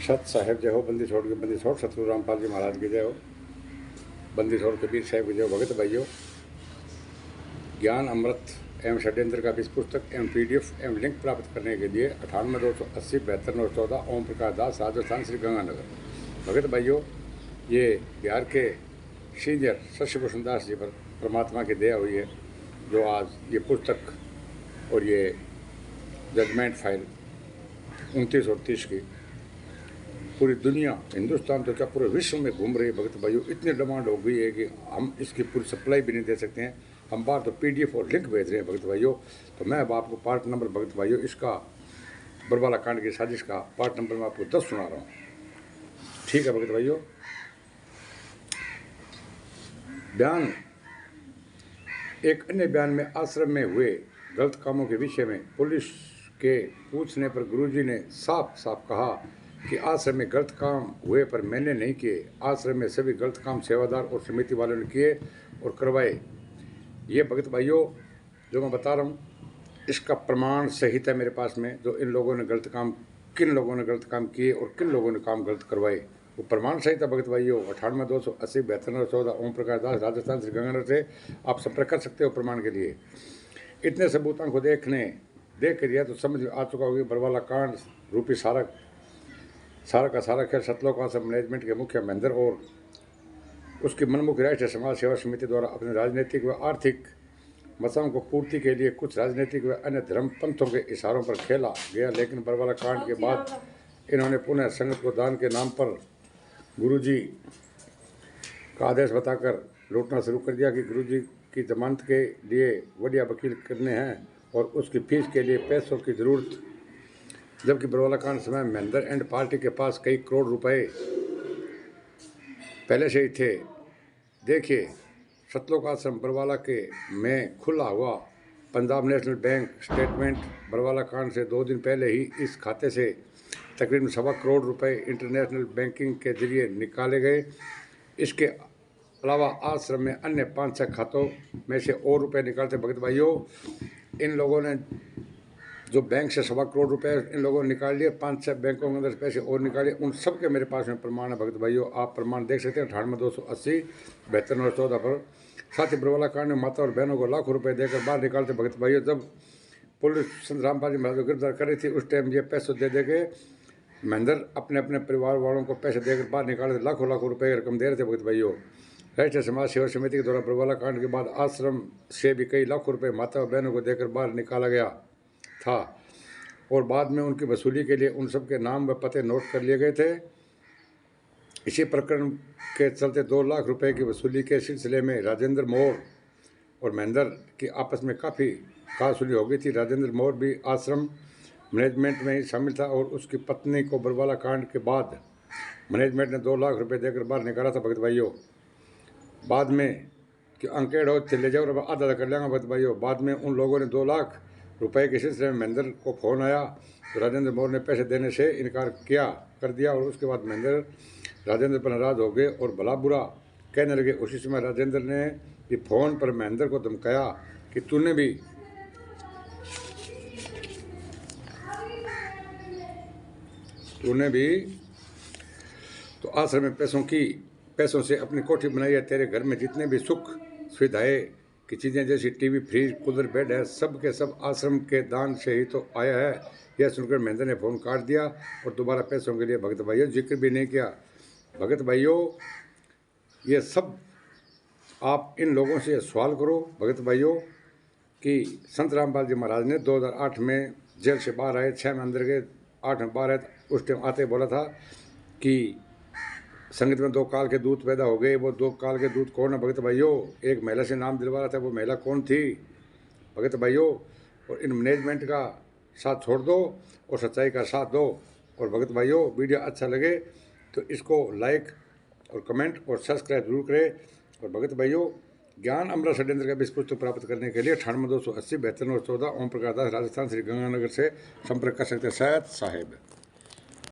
सत साहेब जय हो, बंदी छोड़ के बंदी छोड़, सतगुरु रामपाल जी महाराज की जय हो, बंदी छोड़ कबीर साहब की जय हो। भगत भाइयों, ज्ञान अमृत एवं षड्यंत्र का इस पुस्तक एवं PDF एवं लिंक प्राप्त करने के लिए 98-280-72-914 ओम प्रकाश दास, राजस्थान, श्री गंगानगर। भगत भाइयों, ये बिहार के सीनियर शशिभूषण दास जी पर परमात्मा की दया हुई है, जो आज ये पुस्तक और ये जजमेंट फाइल 29 और 30 की पूरी दुनिया, हिंदुस्तान तो क्या पूरे विश्व में घूम रही है। भगत भाइयों, इतनी डिमांड हो गई है कि हम इसकी पूरी सप्लाई भी नहीं दे सकते हैं। हम बाहर तो PDF और लिंक भेज रहे हैं भगत भाइयों। तो मैं अब आपको पार्ट नंबर, भगत भाइयों, इसका बरवाला कांड की साजिश का पार्ट नंबर मैं आपको 10 सुना रहा हूँ। ठीक है भगत भाइयों। बयान। एक अन्य बयान में आश्रम में हुए गलत कामों के विषय में पुलिस के पूछने पर गुरुजी ने साफ साफ कहा कि आश्रम में गलत काम हुए पर मैंने नहीं किए। आश्रम में सभी गलत काम सेवादार और समिति वालों ने किए और करवाए। ये भगत भाइयों जो मैं बता रहा हूँ, इसका प्रमाण सहित है मेरे पास में, जो इन लोगों ने गलत काम, किन लोगों ने गलत काम किए और किन लोगों ने काम गलत करवाए, वो प्रमाण सहित है भगत भाइयों। 98-280-72-914 ओम प्रकाश दास, राजस्थान, श्री गंगानगर से आप संपर्क कर सकते हो प्रमाण के लिए। इतने सबूतों को देख कर यह तो समझ आ चुका होगी बरवाला कांड रूपी सारा का सारा खेल सतलोक आश्रम मैनेजमेंट के मुख्य महेंद्र और उसकी मनमुख राष्ट्रीय समाज सेवा समिति द्वारा अपने राजनीतिक व आर्थिक मसलों को पूर्ति के लिए कुछ राजनीतिक व अन्य धर्म पंथों के इशारों पर खेला गया। लेकिन बरवाला कांड के बाद इन्होंने पुनः संगत को दान के नाम पर गुरुजी का आदेश बताकर लूटना शुरू कर दिया कि गुरुजी की जमानत के लिए बढ़िया वकील करने हैं और उसकी फीस के लिए पैसों की ज़रूरत। जबकि बरवाला कांड समय महेंद्र एंड पार्टी के पास कई करोड़ रुपए पहले से ही थे। देखिए, सतलोक आश्रम बरवाला के में खुला हुआ Punjab national bank statement Barwala कांड से 2 दिन पहले ही इस खाते से तकरीबन 1.25 करोड़ रुपए इंटरनेशनल बैंकिंग के जरिए निकाले गए। इसके अलावा आश्रम में अन्य 5-6 खातों में से और रुपए निकालते। भगत भाइयों, इन लोगों ने जो बैंक से 1.25 करोड़ रुपए इन लोगों ने निकाल लिए, 5-6 बैंकों के अंदर पैसे और निकाले। उन सब के मेरे पास में प्रमाण है भगत भाइयों, आप प्रमाण देख सकते हैं 98-280-72-914 पर। साथ ही बरवाला कांड में माता और बहनों को लाखों रुपए देकर बाहर निकालते। भगत भाइयों, जब पुलिस संत रामपाल जी महाराज को गिरफ्तार करी थी, उस टाइम ये पैसे दे के महेंद्र अपने परिवार वालों को पैसे देकर बाहर निकाले थे। लाखों रुपए की रकम दे रहे थे भगत भाइयों। राष्ट्रीय समाज सेवा समिति के द्वारा बरवाला कांड के बाद आश्रम से भी कई लाखों रुपए माता और बहनों को देकर बाहर निकाला गया था और बाद में उनकी वसूली के लिए उन सब के नाम व पते नोट कर लिए गए थे। इसी प्रकरण के चलते 2 लाख रुपए की वसूली के सिलसिले में राजेंद्र मोर और महेंद्र की आपस में काफ़ी वसूली हो गई थी। राजेंद्र मोर भी आश्रम मैनेजमेंट में ही शामिल था और उसकी पत्नी को बरवाला कांड के बाद मैनेजमेंट ने 2 लाख रुपए देकर बाहर निकाला था। भगत भाइयों, बाद में कि अंकेड़ हो चले जाओ और आधा कर लेंगे भगत भाइयों। बाद में उन लोगों ने 2 लाख रुपए के सिलसिले में महेंद्र को फ़ोन आया तो राजेंद्र मोर ने पैसे देने से इनकार कर दिया और उसके बाद महेंद्र राजेंद्र पर नाराज हो गए और भला बुरा कहने लगे। उसी समय राजेंद्र ने भी फ़ोन पर महेंद्र को धमकाया कि तूने भी तो आश्रम में पैसों से अपनी कोठी बनाई है। तेरे घर में जितने भी सुख सुविधाएं की चीज़ें जैसे टीवी, फ्रिज, कूलर, बेड है, सब के सब आश्रम के दान से ही तो आया है। यह सुनकर महेंद्र ने फ़ोन काट दिया और दोबारा पैसों के लिए भगत भाइयों जिक्र भी नहीं किया। भगत भाइयों, ये सब आप इन लोगों से सवाल करो भगत भाइयों कि संत रामपाल जी महाराज ने 2008 में जेल से बाहर आए, 6 में अंदर गए, 8 में बाहर आए। उस टाइम आते बोला था कि संगत में 2 काल के दूत पैदा हो गए। वो 2 काल के दूत कौन है भगत भाइयों? एक महिला से नाम दिलवा रहा था, वो महिला कौन थी भगत भाइयों? और इन मैनेजमेंट का साथ छोड़ दो और सच्चाई का साथ दो। और भगत भाइयों, वीडियो अच्छा लगे तो इसको लाइक और कमेंट और सब्सक्राइब जरूर करें। और भगत भाइयों, ज्ञान अमृत षड्यंत्र का इस पुस्तक प्राप्त करने के लिए 98-280-72-914 ओम प्रकाश दास, राजस्थान, श्री गंगानगर से संपर्क कर सकते हैं। साहब।